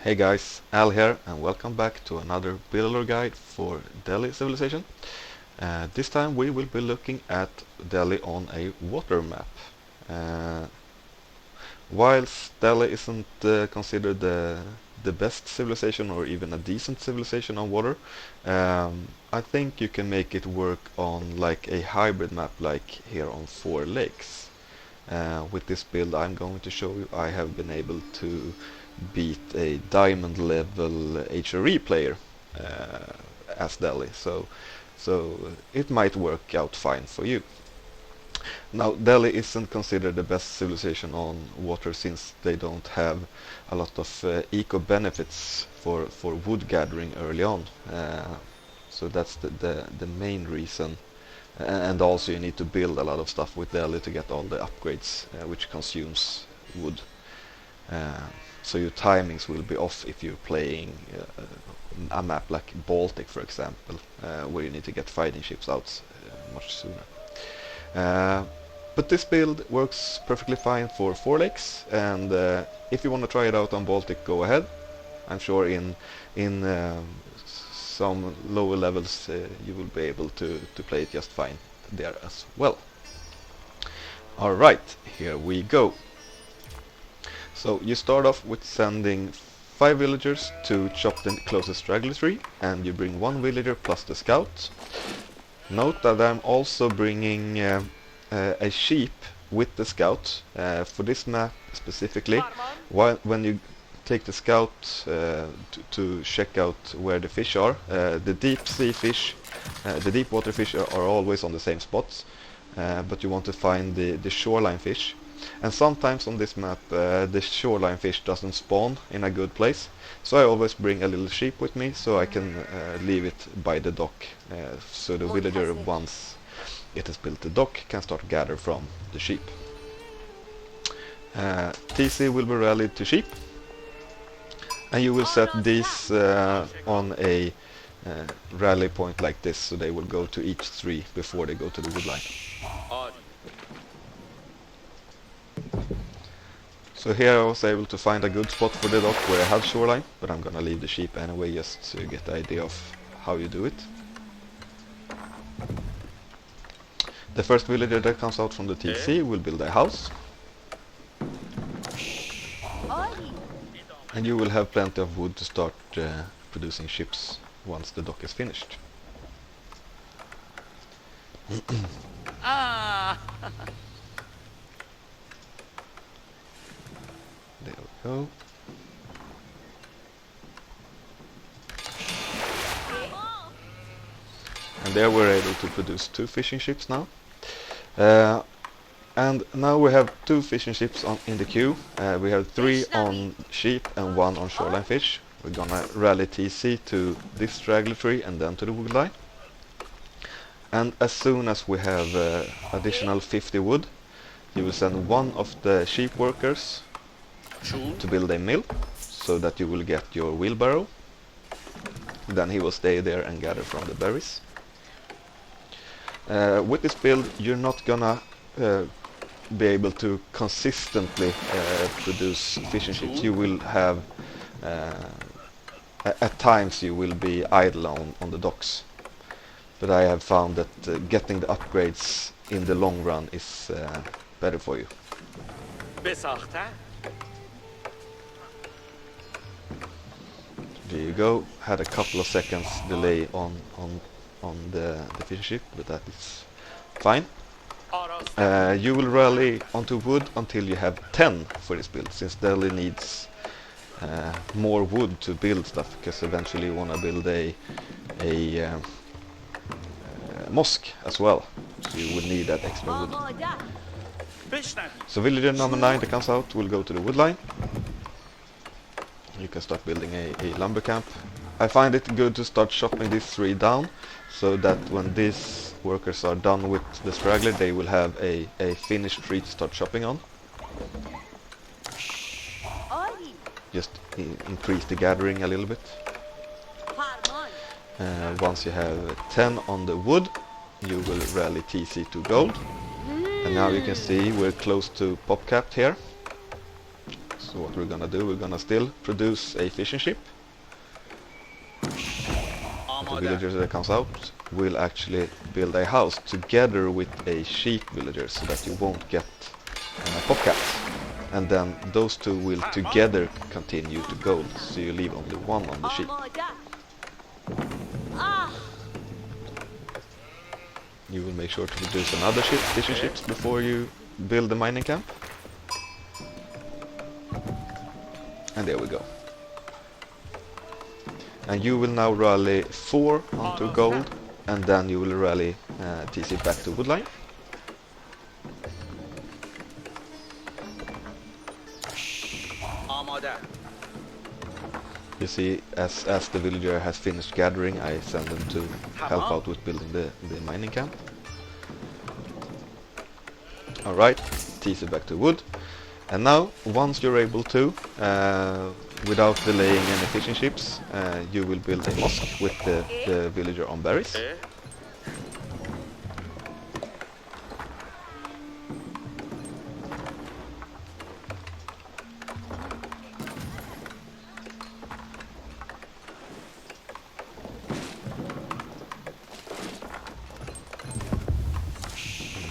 Hey guys, Al here and welcome back to another builder guide for Delhi civilization. This time we will be looking at Delhi on a water map. Uh, whilst Delhi isn't considered the best civilization or even a decent civilization on water, I think you can make it work on like a hybrid map like here on Four Lakes. With this build I'm going to show you I have been able to beat a diamond level HRE player as Delhi, so it might work out fine for you. Now Delhi isn't considered the best civilization on water since they don't have a lot of eco benefits for wood gathering early on, so that's the main reason. And also you need to build a lot of stuff with Delhi to get all the upgrades which consumes wood. Uh, so your timings will be off if you're playing a map like Baltic, for example, where you need to get fighting ships out much sooner. But this build works perfectly fine for Four Lakes, and if you want to try it out on Baltic, go ahead. I'm sure in some lower levels you will be able to play it just fine there as well. Alright, here we go. So you start off with sending 5 villagers to chop the closest straggler tree, and you bring 1 villager plus the scout. Note that I'm also bringing a sheep with the scout for this map specifically. When you take the scout to check out where the fish are, the deep sea fish, the deep water fish are always on the same spots, but you want to find the shoreline fish. And sometimes on this map the shoreline fish doesn't spawn in a good place, so I always bring a little sheep with me so I can leave it by the dock, so the villager, once it has built the dock, can start gather from the sheep. TC will be rallied to sheep, and you will set these on a rally point like this, so they will go to each tree before they go to the wood line. So here I was able to find a good spot for the dock where I had shoreline, but I'm gonna leave the sheep anyway just so you get the idea of how you do it. The first villager that comes out from the TC will build a house. And you will have plenty of wood to start producing ships once the dock is finished. There we go. And there we're able to produce 2 fishing ships now. And now we have 2 fishing ships in the queue. We have 3 on sheep and 1 on shoreline fish. We're gonna rally TC to this straggler tree and then to the wood line. And as soon as we have additional 50 wood, you will send 1 of the sheep workers to build a mill, so that you will get your wheelbarrow. Then he will stay there and gather from the berries. With this build you're not gonna be able to consistently produce fishing ships. You will have at times you will be idle on the docks, but I have found that getting the upgrades in the long run is better for you. There you go. Had a couple of seconds delay on the fishing ship, but that is fine. You will rally onto wood until you have 10 for this build, since Delhi needs more wood to build stuff, because eventually you want to build a mosque as well, so you will need that extra wood. So villager number 9 that comes out will go to the wood line. You can start building a lumber camp. I find it good to start chopping these 3 down, so that when these workers are done with the straggler, they will have a finished tree to start chopping on. Just increase the gathering a little bit. Once you have 10 on the wood, you will rally TC to gold. And now you can see we're close to pop capped here. So So what we're gonna do, we're gonna still produce a fishing ship. The villager that comes out will actually build a house together with a sheep villager so that you won't get popcats. And then those two will together continue to gold, so you leave only one on the sheep. You will make sure to produce another fishing ships before you build the mining camp. And there we go. And you will now rally 4 onto gold, and then you will rally TC back to woodline. You see, as the villager has finished gathering, I send them to help out with building the mining camp. Alright, TC back to wood. And now, once you're able to, without delaying any fishing ships, you will build a mosque with the villager on berries.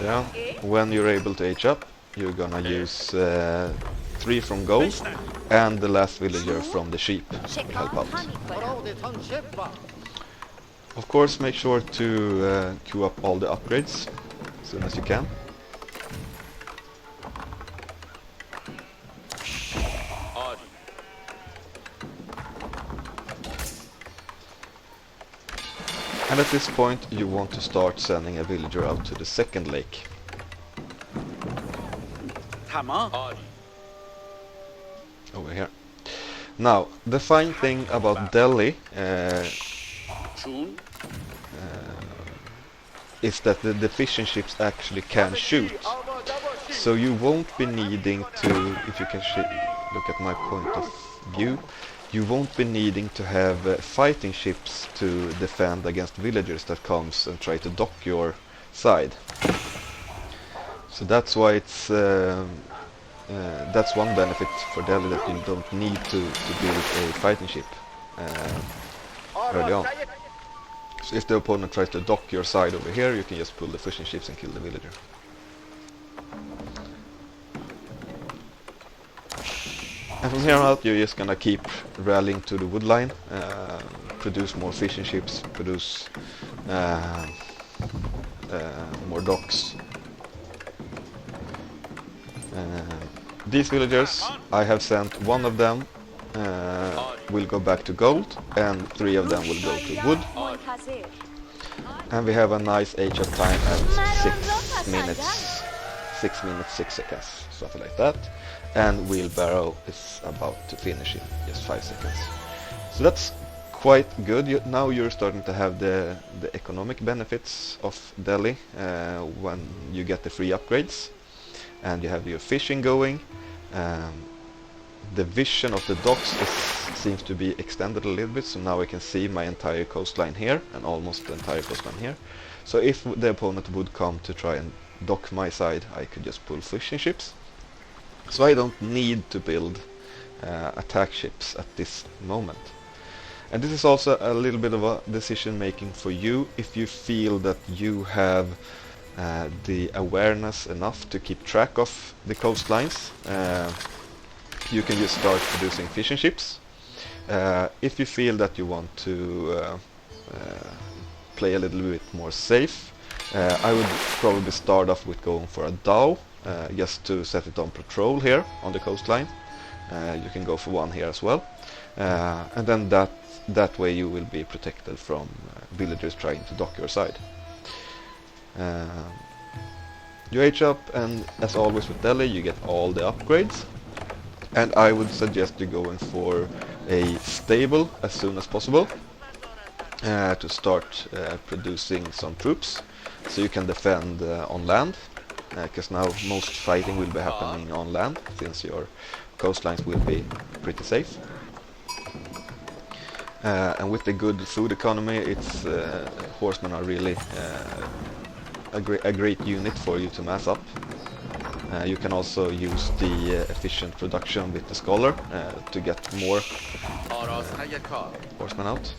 Yeah. When you're able to age up, you're gonna use 3 from gold, and the last villager from the sheep will help out. Of course, make sure to queue up all the upgrades as soon as you can. And at this point you want to start sending a villager out to the second lake. Over here. Now, the fine thing about Delhi is that the fishing ships actually can shoot. So you won't be needing to, if you can look at my point of view, you won't be needing to have fighting ships to defend against villagers that comes and try to dock your side. So that's why it's that's one benefit for Delhi, that you don't need to build a fighting ship early on. So if the opponent tries to dock your side over here, you can just pull the fishing ships and kill the villager. And from here on out, you're just gonna keep rallying to the wood line, produce more fishing ships, produce more docks. These villagers, I have sent one of them will go back to gold, and 3 of them will go to wood. And we have a nice age of time at 6 minutes, 6 seconds, something like that. And wheelbarrow is about to finish in just 5 seconds. So that's quite good. Now you're starting to have the economic benefits of Delhi when you get the free upgrades, and you have your fishing going. The vision of the docks seems to be extended a little bit, so now I can see my entire coastline here and almost the entire coastline here. So if the opponent would come to try and dock my side, I could just pull fishing ships. So I don't need to build attack ships at this moment. And this is also a little bit of a decision making for you. If you feel that you have the awareness enough to keep track of the coastlines, you can just start producing fishing ships. If you feel that you want to play a little bit more safe, I would probably start off with going for a dhow, just to set it on patrol here on the coastline. You can go for one here as well, and then that way you will be protected from villagers trying to dock your side. You age up, and as always with Delhi, you get all the upgrades. And I would suggest you going for a stable as soon as possible to start producing some troops, so you can defend on land, because now most fighting will be happening on land, since your coastlines will be pretty safe. And with the good food economy, it's horsemen are really a great unit for you to mass up. You can also use the efficient production with the scholar to get more horsemen out.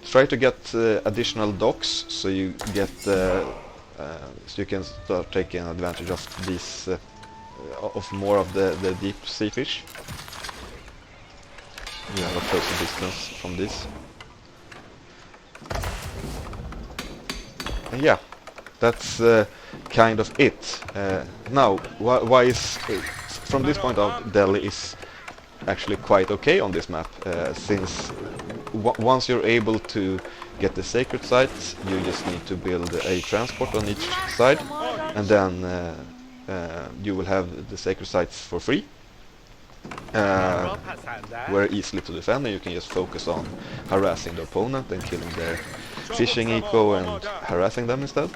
Try to get additional docks so you get so you can start taking advantage of these of more of the deep sea fish. You have a closer distance from this. And yeah, that's kind of it. Now, why is from this point out Delhi is actually quite okay on this map, since once you're able to get the sacred sites, you just need to build a transport on each side, and then you will have the sacred sites for free. Very easily to defend, and you can just focus on harassing the opponent and killing their fishing eco and harassing them instead.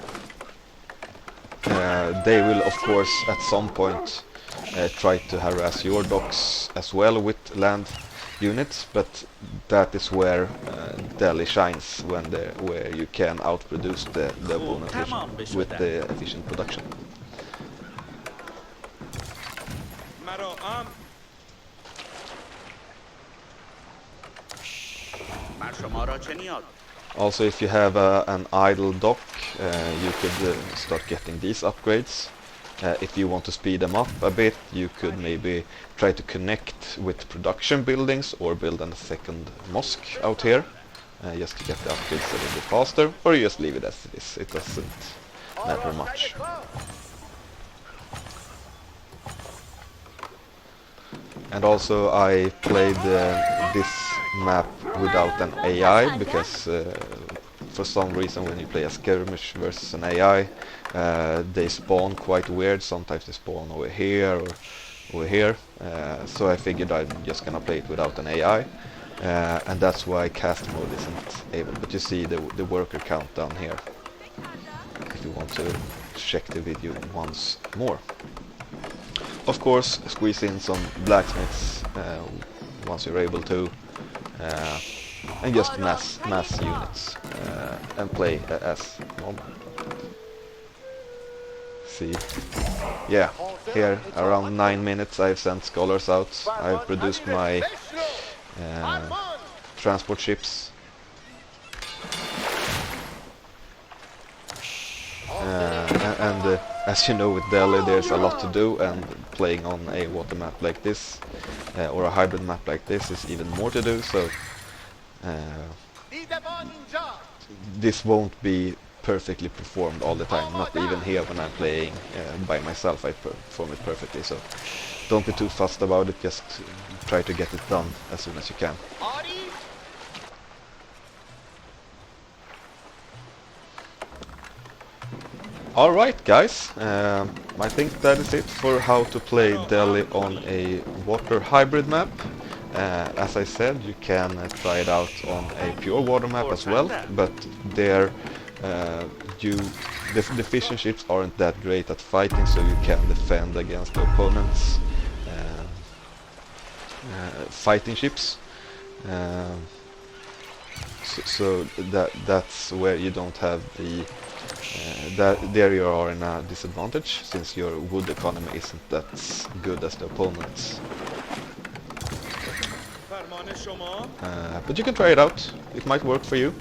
They will of course at some point try to harass your docks as well with land units, but that is where Delhi shines, where you can outproduce the opponent with the efficient production. Also, if you have an idle dock, you could start getting these upgrades. If you want to speed them up a bit, you could maybe try to connect with production buildings or build a second mosque out here, just to get the upgrades a little bit faster, or you just leave it as it is. It doesn't matter much. And also I played this map without an AI, because for some reason when you play a skirmish versus an AI, they spawn quite weird. Sometimes they spawn over here or over here, so I figured I'm just gonna play it without an AI, and that's why cast mode isn't able. But you see the worker count down here if you want to check the video once more. Of course, squeeze in some blacksmiths once you're able to, and just mass units, and play as normal. See, yeah, here around 9 minutes I've sent scholars out. I've produced my transport ships. And as you know, with Delhi there's a lot to do, and playing on a water map like this, or a hybrid map like this, is even more to do, so this won't be perfectly performed all the time. Not even here when I'm playing by myself I perform it perfectly, so don't be too fussed about it, just try to get it done as soon as you can. Alright guys, I think that is it for how to play Delhi on a water hybrid map. As I said, you can try it out on a pure water map as well, but there the fishing ships aren't that great at fighting, so you can defend against the opponent's fighting ships. So that's where you don't have the there you are in a disadvantage, since your wood economy isn't that good as the opponent's. But you can try it out, it might work for you.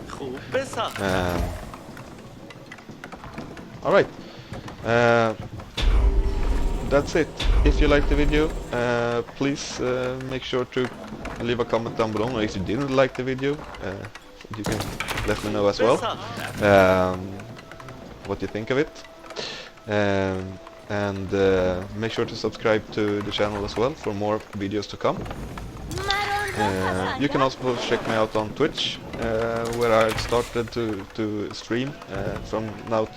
Alright, that's it. If you liked the video, please make sure to leave a comment down below, or if you didn't like the video, you can let me know as well what you think of it. And make sure to subscribe to the channel as well for more videos to come. You can also check me out on Twitch, where I've started to stream from now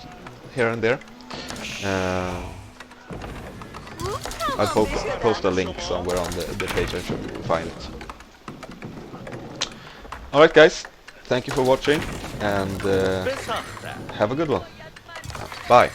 here and there. I'll post a link somewhere on the page, I should find it. Alright guys, thank you for watching, and have a good one. Bye.